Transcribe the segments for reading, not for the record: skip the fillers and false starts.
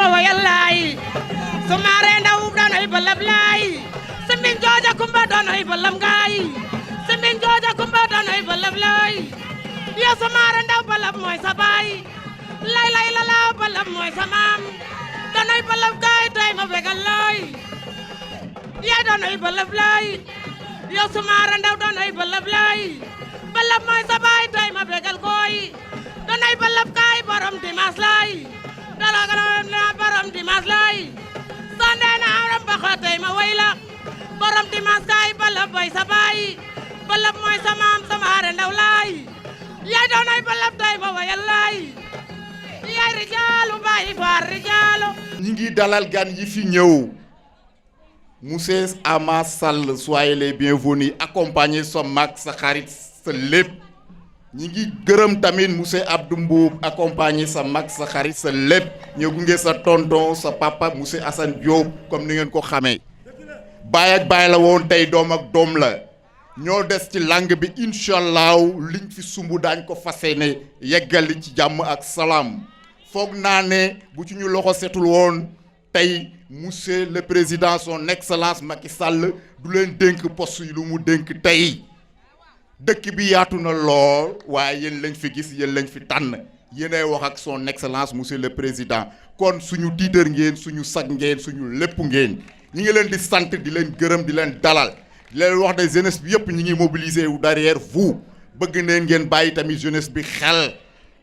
ma wayal laay sumaare ndaw danoy balab laay simbin jooja kumba danoy balab ngaay simbin jooja kumba danoy balab laay ya sumaare ndaw balab mooy sa baay lay lay lala balab mooy sa maam danoy balab ngaay tey ma fegal laay ya danoy balab laay ya sumaare ndaw danoy balab laay balab mooy sa baay tey ma fegal koy danoy balab ngaay borom dimas laay dala borom dimas laay sande na aram baxa tey ma wayla borom dimas kaay balab boy sa baay balab mooy sa maam Samaare Ndaw laay yaay doonay balab tey ma wayal laay yaay rijaalu baay faar rijaalu ñi ngi dalal gan yi fi ñëw monsieur Ama Sall soyez les bienvenus accompagné sa mag sa xarit sa lépp ñi ngi gërëm tamit monsieur Abdou Mboub accompagné sa mag sa xarit sa lépp ñëw gunge sa tonton sa papa monsieur Assane Diop comme ni ngeen ko xamee baay ak baay la woon tey doom ak doom la ñoo des ci langue bi incha allah liñ fi sumb daañ ko fase ne yeggali ci jàmm ak salaam foog naa ne bu ci ñu loxo setul woon tey monsieur le président son excellence Macky Sall du leen dénk poste yi lu mu dénk tey dëkk bi yaatu na lool waaye yéen lañ fi gis yéen lañ fi tànn yéenay wax ak son excellence monsieur le président kon suñu tiitër ngeen suñu sag ngeen suñu lépp ngeen ñi ngi leen di sant di leen gërëm di leen dalal di leen wax ne jeunesse bi yëpp ñi ngi mobiliser wu derrière vous bëgg neen ngeen bàyyi tamit jeunesse bi xel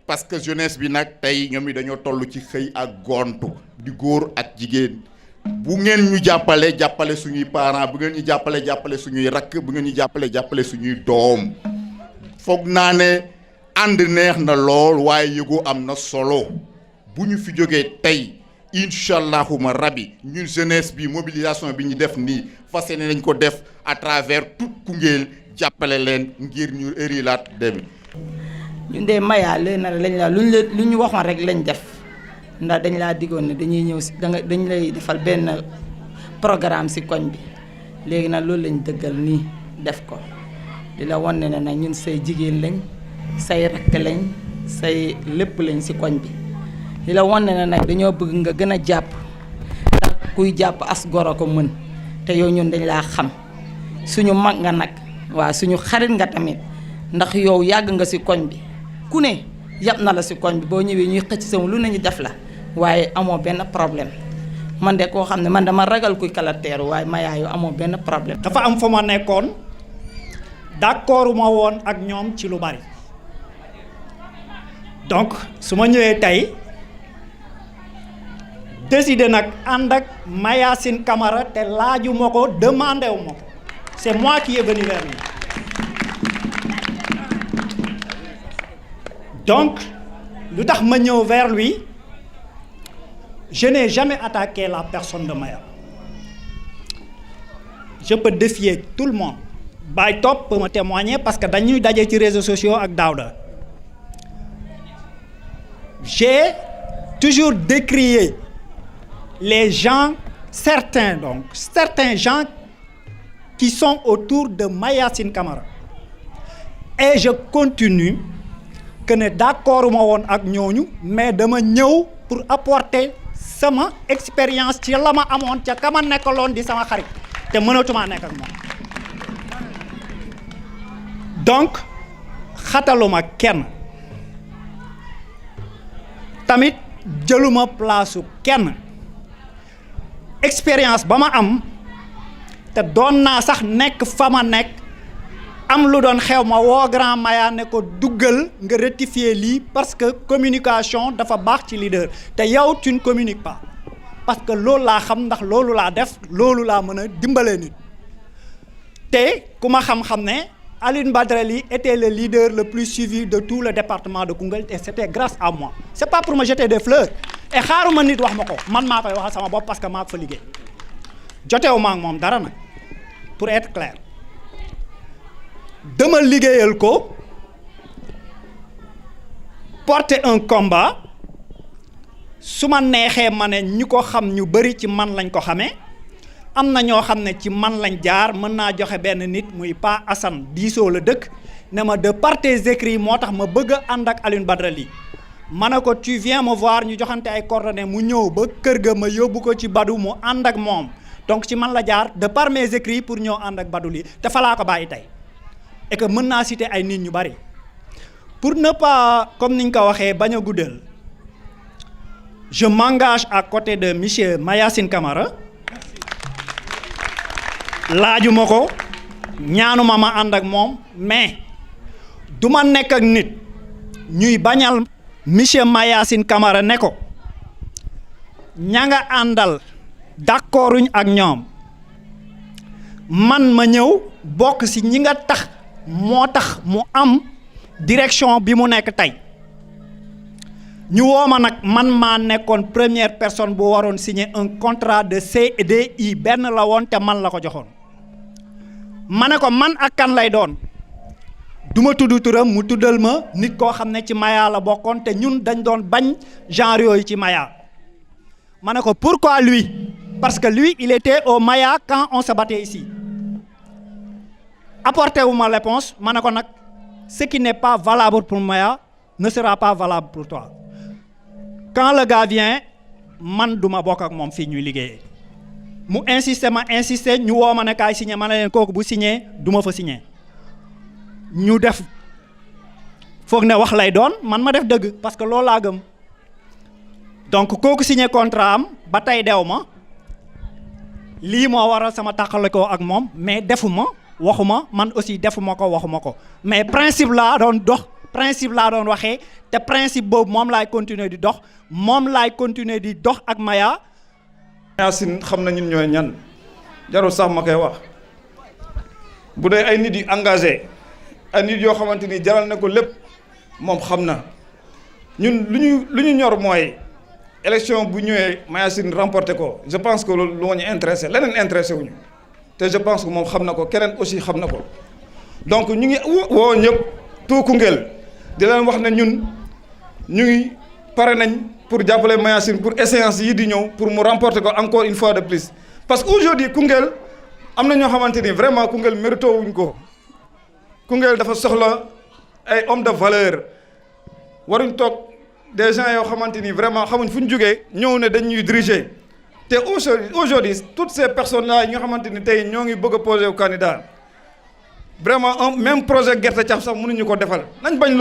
parce que jeunesse bi nag tey ñoom yi dañoo toll ci xëy ak gontu di góor ak jigéen bu ngeen ñu jàppale suñuy parents bu ngeen ñu jàppale suñuy rakk bu ngeen ñu jàppale suñuy doom foog naa ne ànd neex na lool waaye yëgoo am na solo bu ñu fi jógee tey incha allahuma rabi ñun jeunesse bi mobilisation bi ñu def nii fas yéene nañ ko def à travers tout Koungheul jàppale leen ngir ñu érilaat dem. ñun de Maya léegi nag lañ la lu ñu waxoon rek lañ def. ndax dañ laa diggoon ne dañuy ñëw si dañ lay defal benn programme si koñ bi léegi nag loolu lañ dëggal nii def ko di la wan ne nag ñun say jigéen lañ say rakk lañ say lépp lañ si koñ bi di la wan ne nag dañoo bëgg nga gën a jàpp ndax kuy jàpp as goro ko mën te yow ñun dañ laa xam suñu mag nga nag waaw suñu xarit nga tamit ndax yow yàgg nga si koñ bi ku ne yàpp na la si koñ bi boo ñëwee ñuy xëcc sama lu nañu def la waaye amoo benn problème man de koo xam ne man dama ragal kuy kalateeru waaye Maya yow amoo benn problème. dafa am fa ma nekkoon d'accord ma woon ak ñoom ci lu bari donc su ma ñëwee tey décidé nag ànd ak Mayacine Camara te laaju ma ko demandé wu ma ko c'est moi qui est venu vers lui donc lu tax ma ñëw vers lui. Je n'ai jamais attaqué la personne de Maya. Je peux défier tout le monde. Baye Top peut me témoigner parce que dañuy daje ci réseaux sociaux ak Daouda. J'ai toujours décrié les gens, certains gens qui sont autour de Mayacine Camara. Et je continue que ne d'accord ma woon ak ñooñu mais dama ñëw pour apporter sama expérience ci la ma amoon ca ka ma nekkaloon di sama xarit te mënatuma nekk ak moom donc xataluma kenn tamit jëluma place kenn expérience ba ma am te doon naa sax nekk fa ma nekk am lu doon xew ma woo grand Maya ne ko duggal nga rectifier lii parce que communication dafa baax ci leader te yow tu ne communiques pas parce que loolu laa xam ndax loolu laa def loolu laa mën a dimbalee nit te ku ma xam-xam ne Alioune Badara Ly était le leader le plus suivi de tout le département de Koungheul et c'était grâce à moi c'est pas pour me jeter des fleurs et xaaruma nit wax ma ko man maa koy waxal sama bopp parce que maa ko fa liggéey jotewu ma ak moom dara nag pour être clair dama liggéeyal ko porter un combat su ma neexee ma ne ñi ko xam ñu bari ci man lañ ko xamee am na ñoo xam ne ci man lañ jaar mën naa joxe benn nit muy Pa Assane diisoo la dëkk ne ma de par tes écrits moo tax ma bëgg a ànd ak Alioune Badara Ly ma ne ko tu viens me voir ñu joxante ay coordonnées mu ñëw ba kër ga ma yóbbu ko ci Badou mu ànd ak moom donc ci man la jaar de par mes écrits pour ñëw ànd ak Badou lii te fa laa ko bàyyi tey et que mën naa citer ay nit ñu bari pour ne pas comme niñ ko waxee bañ a guddal je m'engage à côté de monsieur Mayacine Camara laajuma ko ñaanuma ma ànd ak moom mais du ma nekk ak nit ñuy bañal monsieur Mayacine Camara ne ko ña nga àndal d'accorduñ ak ñoom man ma ñëw bokk ci ñi nga tax moo tax mu am direction bi mu nekk tey ñu woo ma nag man maa nekkoon première personne bu waroon signer un contrat de CDI benn la woon te man la ko joxoon ma ne ko man ak kan lay doon du ma tudd turam mu tuddal ma nit koo xam ne ci Maya la bokkoon te ñun dañ doon bañ genre yooyu ci Maya ma ne ko pourquoi lui parce que lui il était au Maya quand on se battait ici apporté wu ma réponse ma ne ko nag ce qui n'est pas valable pour Maya ne sera pas valable pour toi quand le gars vient man du ma bokk ak moom fii ñuy liggéeyee mu insisté ñu woo ma ne kaay signé ma ne leen kooku bu signé du ma fa signé ñu def foog ne wax lay doon man ma def dëgg parce que loolu laa gëm donc kooku signé contrat am ba tey dew ma lii moo waral sama tàqalikoo ak moom mais defuma waxuma man aussi defuma ko waxuma ko mais principe laa doon dox principe laa doon waxee te principe boobu moom laay continuer di dox moom laay continuer di dox ak Maya. Mayacine xam na ñun ñooy ñan jarul sax ma koy wax bu dee ay nit yu engagé ay nit yoo xamante ni jaral na ko lépp moom xam na ñun lu ñu ñor mooy élection bu ñëwee Mayacine remporté ko je pense que loolu moo ñu intéressé leneen intéressé wuñu te je pense que moom xam na ko keneen aussi xam na ko donc ñu ngi woo ñëpp tout Koungheul di leen wax ne ñun ñu ngi pare nañ pour jàppale Mayacine pour échéance yi di ñëw pour mu remporter ko encore une fois de plus parce que aujourd'hui Koungheul am na ñoo xamante ni vraiment Koungheul mérito wuñ ko Koungheul dafa soxla ay hommes de valeur waruñ toog des gens yoo xamante ni vraiment xamuñ fu ñu jógee ñëw ne dañ ñuy diriger te aujourd'hui toutes ces personnes là yi nga xamante ni tey ñoo ngi bëgg a poser au candidat vraiment un même projet gerte caaf sax mënuñu ko defal nañ bañ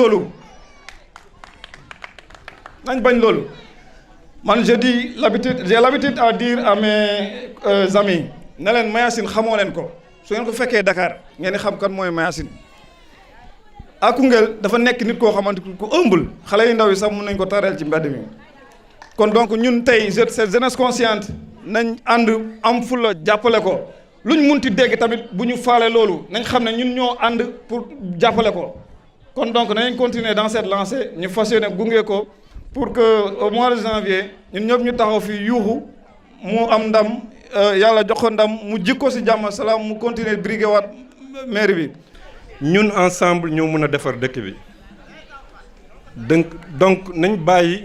loolu man j'ai l'habitude à dire à mes amis ne leen Mayacine xamoo leen ko su ngeen ko fekkee Dakar ngeen di xam kan mooy Mayacine à Koungheul dafa nekk nit koo xamante ku ëmbul xale yu ndaw yi sax mën nañ ko tareel ci mbedd mi kon donc ñun tey cette jeunesse consciente nañ ànd am fulla jàppale ko luñ munti dégg tamit bu ñu faale loolu nañ xam ne ñun ñoo ànd pour jàppale ko kon donc nañ continuer dans cette lancée ñu fas yéene gunge ko pour que au mois de janvier ñun ñëpp ñu taxaw fii yuuxu mu am ndam yàlla jox ko ndam mu jikko ci jàmm salaam mu continuer briguer waat mairie bi. ñun ensemble ñoo mën a defar dëkk bi donc nañ bàyyi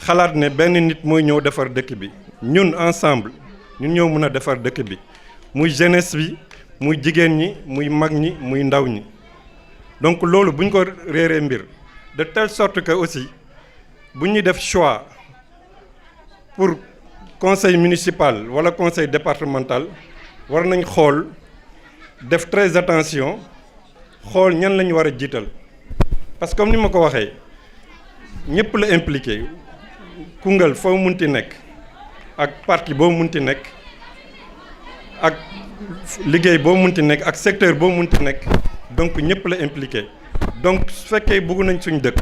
xalaat ne benn nit mooy ñëw defar dëkk bi ñun ensemble ñun ñoo mën a defar dëkk bi muy jeunesse bi muy jigéen ñi muy mag ñi muy ndaw ñi donc loolu bu ñu ko réeree mbir de telle sorte que aussi bu ñuy def choix pour conseil municipal wala conseil départemental war nañ xool def très attention xool ñan la ñu war a jiital parce que comme ni ma ko waxee ñëpp la impliqué Koungheul foo munti nekk ak parti boo munti nekk ak liggéey boo munti nekk ak secteur boo munti nekk donc ñëpp la impliqué donc su fekkee bëgg nañ suñ dëkk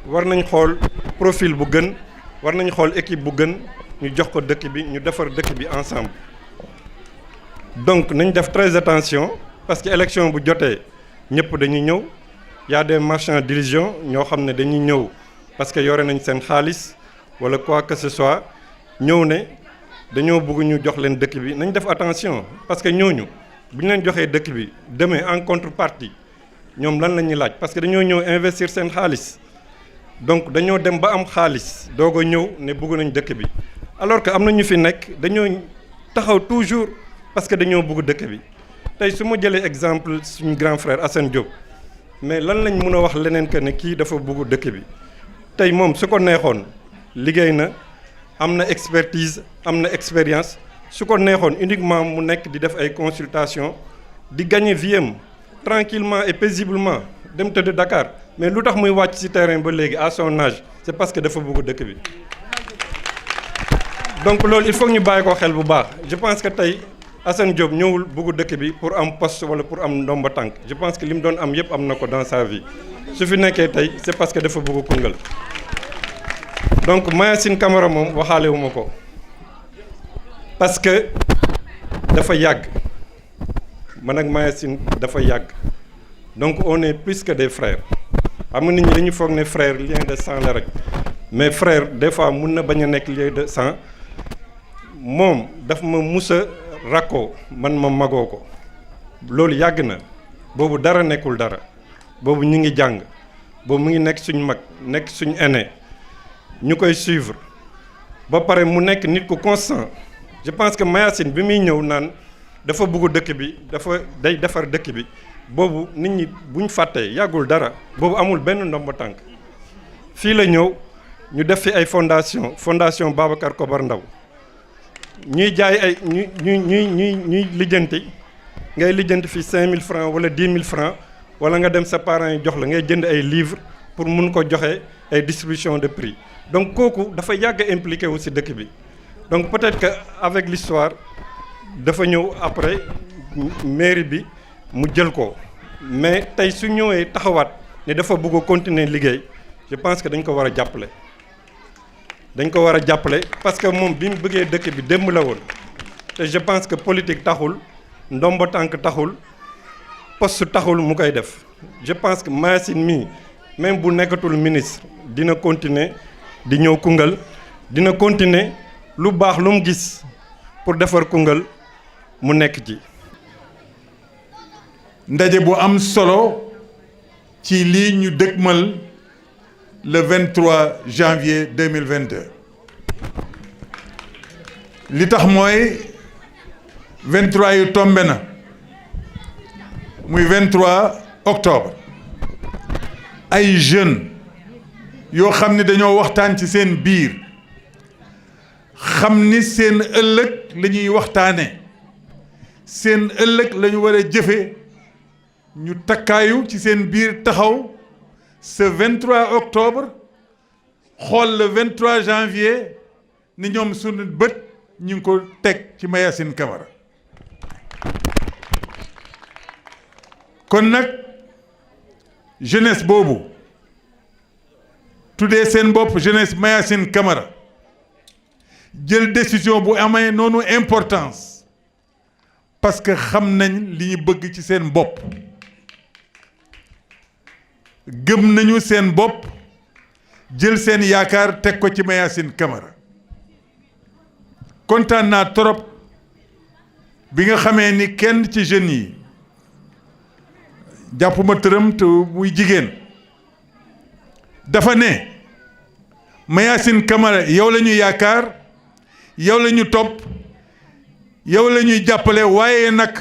war nañ xool profil bu gën war nañ xool équipe bu gën ñu jox ko dëkk bi ñu defar dëkk bi ensemble donc nañ def très attention parce que élection bu jotee ñëpp dañuy ñëw y a des marchands d'illusion ñoo xam ne dañuy ñëw parce que yore nañ seen xaalis wala quoi que ce soit ñëw ne dañoo bëgg ñu jox leen dëkk bi nañ def attention parce que ñooñu bu ñu leen joxee dëkk bi demain en contrepartie ñoom lan la ñuy laaj parce que dañoo ñëw investir seen xaalis donc dañoo dem ba am xaalis doog a ñëw ne bëgg nañ dëkk bi alors que am na ñu fi nekk dañoo taxaw toujours parce que dañoo bëgg dëkk bi tey su ma jëlee exemple suñu grand frère Assane Diop mais lan lañ mën a wax leneen que ne kii dafa bëgg dëkk bi tey moom su ko neexoon liggéey na am na expertise am na expérience su ko neexoon uniquement mu nekk di def ay consultation di gagner vie am tranquillement et paisiblement dem tëdd Dakar mais lu tax muy wàcc ci terrain ba léegi à son âge c'est parce que dafa bëgg dëkk bi donc loolu il faut ñu bàyyi ko xel bu baax je pense que tey Assane Diop ñëwul bëgg dëkk bi pour am poste wala pour am ndomba tànk je pense que li mu doon am yëpp am na ko dans sa vie su fi nekkee tey c'est parce que dafa bëgg Koungheul donc Mayacine Camara moom waxaale wu ma ko parce que dafa yàgg man ak Mayacine dafa yàgg donc on est plus que des frères xam nga nit ñi dañu foog ne frère lien de sang la rek mais frère des fois mun na bañ a nekk lien de sang moom daf ma musa rakkoo man ma magoo ko loolu yàgg na boobu dara nekkul dara boobu ñu ngi jàng boobu mu ngi nekk suñ mag nekk suñ aîné ñu koy suivre ba pare mu nekk nit ku constant je pense que Mayacine bi muy ñëw naan dafa bëgg dëkk bi day defar dëkk bi boobu nit ñi buñ fàttee yàggul dara boobu amul benn ndomba tànk fii la ñëw ñu def fi ay fondation Babacar Kobar Ndaw ñuy jaay ay ñuy lijjanti ngay lijjanti fi 5000 francs wala 10 000 francs wala nga dem sa parents yi jox la ngay jënd ay livres pour mun ko joxe ay distribution de prix donc kooku dafa yàgg a impliqué wu ci dëkk bi donc peut-être que avec l'histoire dafa ñëw après mairie bi mu jël ko mais tey su ñëwee taxawaat ne dafa bëgg a continuer liggéey je pense que dañ ko war a jàppale parce que moom bi mu bëggee dëkk bi démb la woon te je pense que politique taxul ndombo tànk taxul poste taxul mu koy def je pense que Mayacine mii même bu nekkatul ministre dina continuer di ñëw Koungheul dina continuer lu baax lu mu gis pour defar Koungheul mu nekk ci. ndaje bu am solo ci lii ñu dëgmal le 23 janvier 2022 li tax mooy 23 yu tombe na muy 23 octobre ay jeunes yoo xam ne dañoo waxtaan ci seen biir xam ni seen ëllëg la ñuy waxtaane seen ëllëg la ñu war a jëfe ñu takkaayu ci seen biir taxaw ce 23 octobre xool le 23 janvier ni ñoom sunu bët ñu ngi ko teg ci Mayacine Camara kon nag jeunesse boobu tuddee seen bopp jeunesse Mayacine Camara jël décision bu amee noonu importance parce que xam nañ li ñu bëgg ci seen bopp gëm nañu seen bopp jël seen yaakaar teg ko ci Mayacine Camara kontaan naa trop bi nga xamee ni kenn ci jeunes yi jàppuma tëram te muy jigéen dafa ne Mayacine Camara yow la ñu yaakaar yow la ñu topp yow la ñuy jàppale waaye nag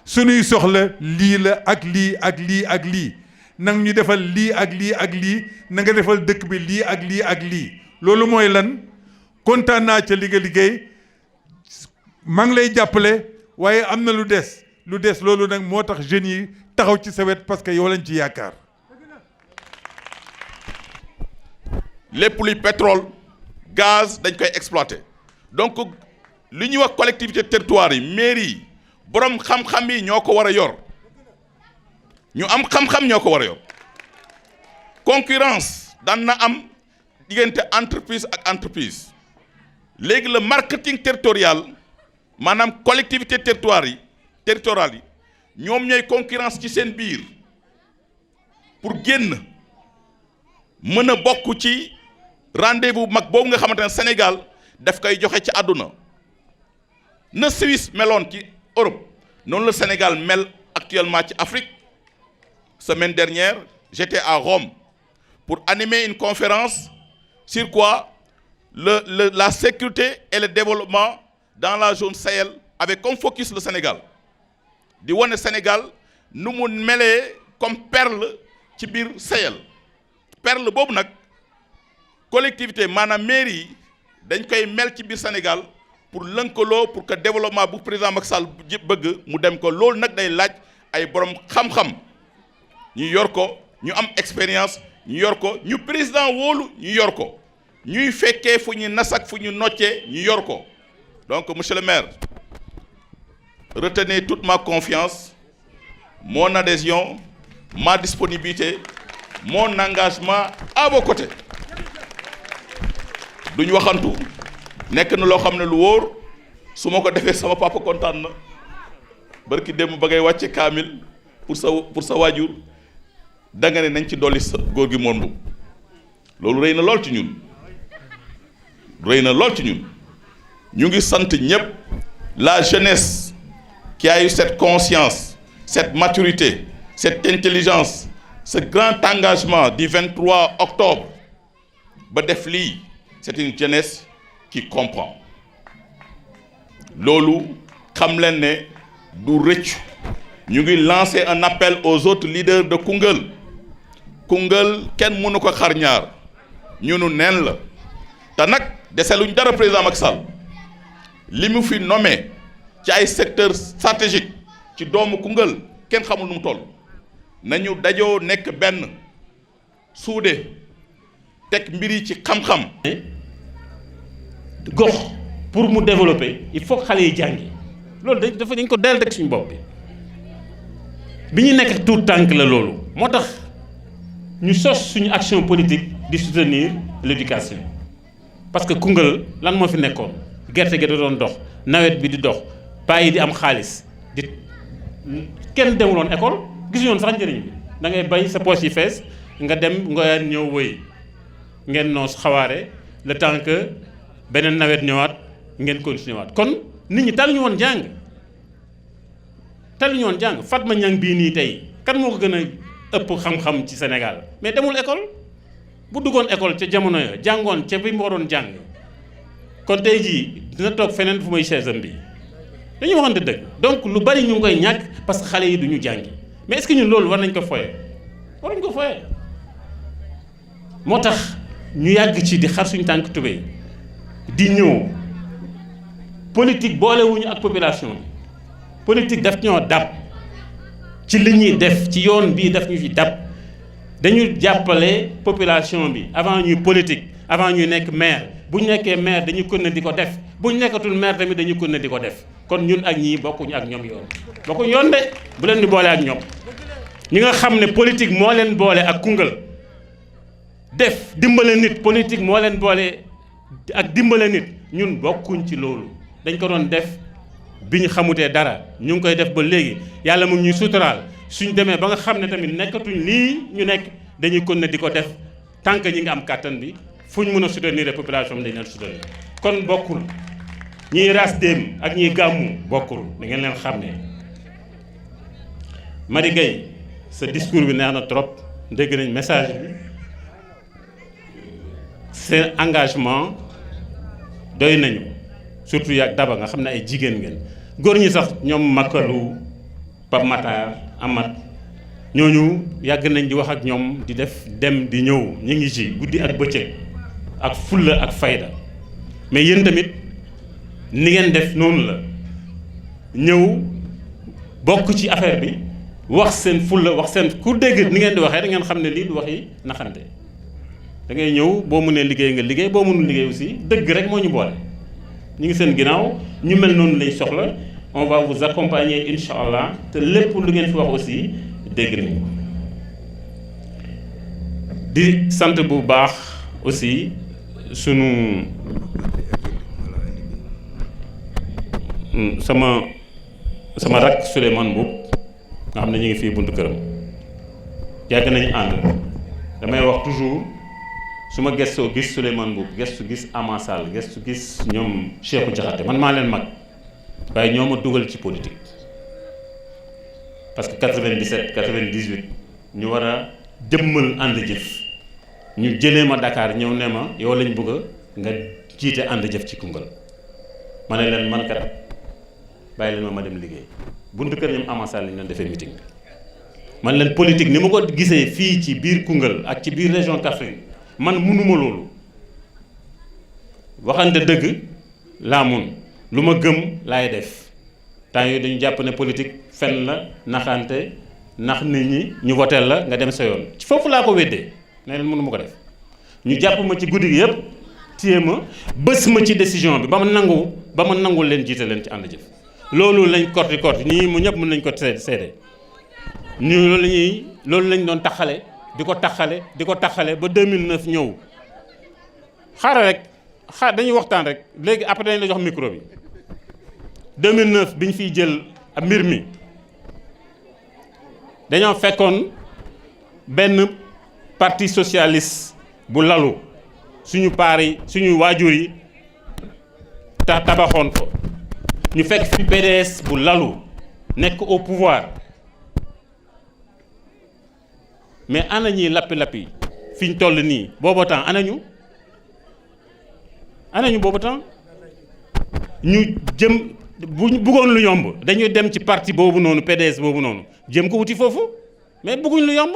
sunuy soxla lii la ak lii ak lii ak lii nang ñu defal lii ak lii ak lii na nga defal dëkk bi lii ak lii ak lii loolu mooy lan kontaan naa ca liggéey maa ngi lay jàppale waaye am na lu des loolu nag moo tax jeunes yi taxaw ci sa wet parce que yow lañ ci yaakaar. lépp luy pétrole gaz dañ koy exploiter donc li ñuy wax collectivité territoire yi mairie yi borom xam-xam yi ñoo ko war a yor ñu am xam-xam ñoo ko war a yor concurrence daan na am diggante entreprise ak entreprise léegi le marketing territorial maanaam collectivité territoriale yi ñoom ñooy concurrence ci seen biir pour génn mën a bokk ci rendez-vous mag boobu nga xamante ne Sénégal daf koy joxe ci àdduna na Suisse meloon ci Europe noonu la Sénégal mel actuellement ci Afrique. Semaine dernière, j'étais à Rome pour animer une conférence sur quoi la sécurité et le développement dans la zone Sahel avec comme focus le Sénégal. Di wane Sénégal nu mu melee comme perle ci biir Sahel perle boobu nag collectivité maanaam mairie yi dañ koy mel ci biir Sénégal pour lënkaloo pour que développement bu président Macky Sall bëgg mu dem ko loolu nag day laaj ay borom xam-xam ñu yor ko ñu am expérience ñu yor ko ñu président wóolu ñu yor ko ñuy fekkee fu ñu nasak fu ñu noccee ñu yor ko donc monsieur le maire retenez toute ma confiance mon adhésion ma disponibilité mon engagement à vos côtés duñ waxantu nekk na loo xam ne lu wóor su ma ko defee sama papa kontaan na barki démb ba ngay wàcce kaamil pour sa waajur da nga ne nañ ci dolli sa góor gi moom loolu rëy na lool ci ñun ñu ngi sant ñëpp la jeunesse qui a eu cette conscience cette maturité cette intelligence ce grand engagement du 23 octobre ba def lii c'est une jeunesse qui comprend loolu xam leen ne du rëcc ñu ngi lancer un appel aux autres leaders de Koungheul kenn mënu ko xar ñaar ñunu neen la te nag deseluñ dara président Macky Sall li mu fi nommé ci ay secteurs stratégiques ci doomu Koungheul kenn xamul nu mu toll nañu dajoo nekk benn suude teg mbir yi ci xam-xam. gox pour mu développer il faut que xale yi jàngi loolu dañ ko del rek suñu bopp bi ñu nekk tout tànk la loolu moo tax ñu sos suñu action politique di soutenir l'éducation parce que Koungheul lan moo fi nekkoon gerte gi da doon dox nawet bi di dox paa yi di am xaalis di kenn demuloon école gisuñu woon sax njëriñ bi da ngay bay sa poche yi fees nga dem nga ñëw wëy ngeen noos xawaare le temps que beneen nawet ñëwaat ngeen continué waat kon nit ñi taluñu woon jàng Fatma Niang bii nii tey kan moo ko gën a ëpp xam-xam ci Sénégal mais demul école bu duggoon école ca jamono ya jàngoon ca bi mu waroon jàng kon tey jii dina toog feneen fu may chaise am bi dañuy waxante dëgg donc lu bari ñu ngi koy ñàkk parce que xale yi duñu jàngi mais est-ce que ñun loolu war nañ ko foye moo tax ñu yàgg ci di xar suñu tànk tubéy di ñëw politique boolewuñu ak population bi politique daf ñoo dab ci li ñuy def ci yoon bii daf ñu fi dab dañu jàppale population bi avant ñuy politique avant ñuy nekk maire bu ñu nekkee maire dañu kon ne di ko def bu ñu nekkatul maire tamit dañu kon ne di ko def kon ñun ak ñii bokkuñu ak ñoom yoon de bu leen di boole ak ñoom ñi nga xam ne politique moo leen boole ak Koungheul def dimbale nit politique moo leen boole ak dimbale nit ñun bokkuñ ci loolu dañ ko doon def bi ñu xamutee dara ñu ngi koy def ba léegi yàlla mu ñuy suturaal suñ demee ba nga xam ne tamit nekkatuñ lii ñu nekk dañuy kon ne di ko def tant que ñi nga am kàttan bi fu ñu mën a soutenir population bi dañ leen soutenir kon bokkul ñiy ras dem ak ñiy gàmmu bokkul da ngeen leen xam ne Marie Gueye sa discours bi neex na trop dégg nañ message bi seen engagement doy nañu surtout yaag Daba nga xam ne ay jigéen ngeen góor ñi sax ñoom Makalu Pape Matar Amat ñooñu yàgg nañ di wax ak ñoom di def dem di ñëw ñu ngi ci guddi ak bëccëg ak fulla ak fayda mais yéen tamit ni ngeen def noonu la ñëw bokk ci affaire bi wax seen fulla wax seen ku dégg ni ngeen di waxee da ngeen xam ne lii du waxi naxante da ngay ñëw boo mënee liggéey nga liggéey boo mënul liggéey aussi dëgg rek moo ñu boole ñu ngi seen ginnaaw ñu mel noonu lañ soxla on va vous accompagner incha allah te lépp lu ngeen fi wax aussi dégg nañ ko di sant bu baax aussi sunu sama rak Souleymane Mboup nga xam ne ñu ngi fii buntu këram yàgg nañu ànd damay wax toujours su ma gëstoo gis Souleymane Mboup gëstu gis Ama Sall gëstu gis ñoom Cheikhou Diakhaté man maa leen mag waaye ñoo ma dugal ci politique parce que 97 98 ñu war a jëmmal ànd jëf ñu jëlee ma Dakar ñëw ne ma yow lañ bëgg nga jiite ànd jëf ci Koungheul ma ne leen man kat bàyyi leen ma dem liggéey buntu kër ñoom Ama Sall lañ doon defee meeting man leen politique ni ma ko gisee fii ci biir Koungheul ak ci biir région Kaffrine man mënuma loolu waxante dëgg laa mun lu ma gëm laay def temps yooyu dañu jàpp ne politique fen la naxante nax nit ñi ñu voteel la nga dem sa yoon ci foofu laa ko weddee ne leen mënu ma ko def ñu jàpp ma ci guddi gi yëpp téye ma bës ma ci décision bi ba ma nangul leen jiite leen ci ànd jëf loolu lañ korti ñii mu ñëpp mën nañ ko seede ñu loolu lañ doon taxale di ko taxale ba 2009 ñëw xaaral rek dañuy waxtaan rek léegi après dañ la jox micro bi 2009 bi ñu fiy jël mbir mi dañoo fekkoon benn parti socialiste bu lalu suñu suñu waajur yi tabaxoon ko ñu fekk fi PDS bu lalu nekk au pouvoir mais ana ñi lappi fi ñu toll nii booba temps anañu booba temps ñu jëm bu ñu bëggoon lu yomb dañuy dem ci parti boobu noonu PDS boobu noonu jëm ko wuti foofu mais bëgguñ lu yomb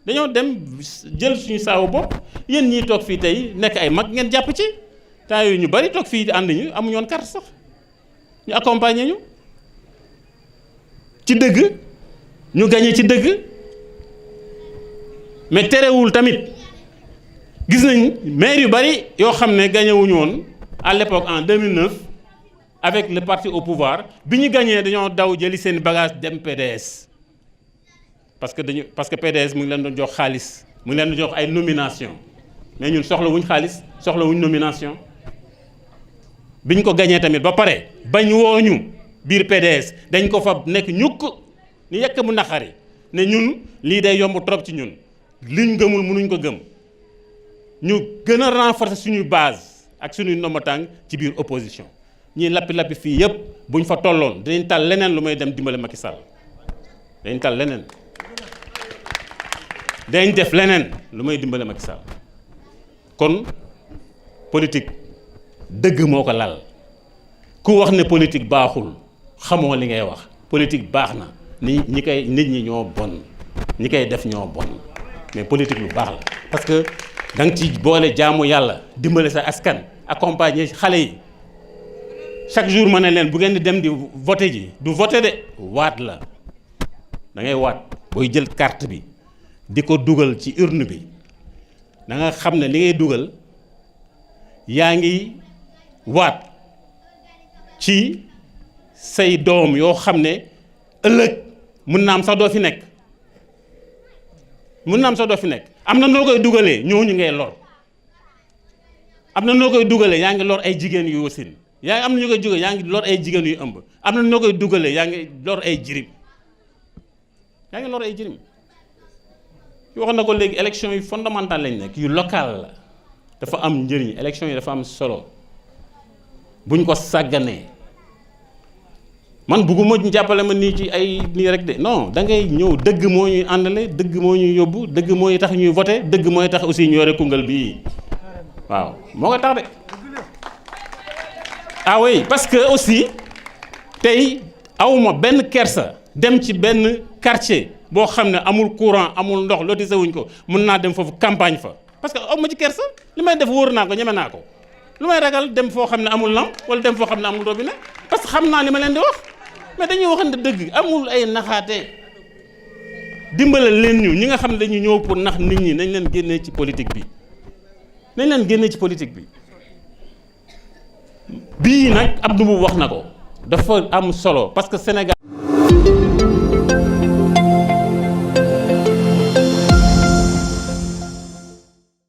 dañoo dem jël suñu saawu bopp yéen ñii toog fii tey nekk ay mag ngeen jàpp ci temps yooyu ñu bari toog fii ànd ñu amuñu woon carte sax ñu accompagner ñu ci dëgg ñu gagné ci dëgg mais terewul tamit gis nañ maire yu bari yoo xam ne gagné wuñu woon à l'époque en 2009 avec le parti au pouvoir bi ñu gagné dañoo daw jëli seen bagage dem PDS parce que PDS mu ngi leen doon jox xaalis mu ngi leen doon jox ay nomination mais ñun soxla wuñ xaalis soxla wuñ nomination bi ñu ko gagné tamit ba pare bañ wooñu biir PDS dañ ko fa nekk ñukk ni yekk mu naqari ne ñun lii day yomb trop ci ñun liñ gëmul mënuñ ko gëm ñu gën a renforcer suñuy base ak suñuy ndombatàng ci biir opposition ñii lappi fii yëpp buñ fa tolloon dinañ tal leneen lu may dem dimbale Macky Sall dañ tal leneen dañ def leneen lu may dimbale Macky Sall kon politique dëgg moo ko lal ku wax ne politique baaxul xamoo li ngay wax politique baax na nit ñi ñoo bon ñi koy def ñoo bon mais politique lu baax la parce que da nga ci boole jaamu yàlla dimbale sa askan accompagner xale yi chaque jour ma ne leen bu ngeen di dem di voté ji du voté de waat la da ngay waat booy jël carte bi di ko dugal ci urne bi da nga xam ne li ngay dugal yaa ngi waat ci say doom yoo xam ne ëllëg mën naa am sax doo fi nekk am na noo koy dugalee ñooñu ngay lor am na noo koy dugalee yaa ngi lor ay jigéen yu wasin am na ñu koy jógee yaa ngi lor ay jigéen yu ëmb am na noo koy dugalee yaa ngi lor ay jirim wax na ko léegi élection yi fondamentale lañ nekk yu local la dafa am njëriñ élection yi dafa am solo buñ ko sàgganee man bugguma ñu jàppale ma nii ci ay nii rek de non da ngay ñëw dëgg moo ñuy àndale dëgg moo ñuy yóbbu dëgg mooy tax ñuy voté dëgg mooy tax aussi ñu yore Koungheul bii waaw moo ko tax de ah oui parce que aussi tey awuma benn kersa dem ci benn quartier boo xam ne amul courant amul ndox lotissé wuñ ko mën naa dem foofu campagne fa parce que awma ci kersa li may def wóor naa ko ñeme naa ko lu may ragal dem foo xam ne amul lampe wala dem foo xam ne amul robinet parce que xam naa li ma leen di wax mais dañuy waxante dëgg amul ay naxaate dimbale leen ñu ñi nga xam ne dañuy ñëw pour nax nit ñi nañ leen génnee ci politique bi bii nag Abdou Mbow wax na ko dafa am solo parce que Sénégal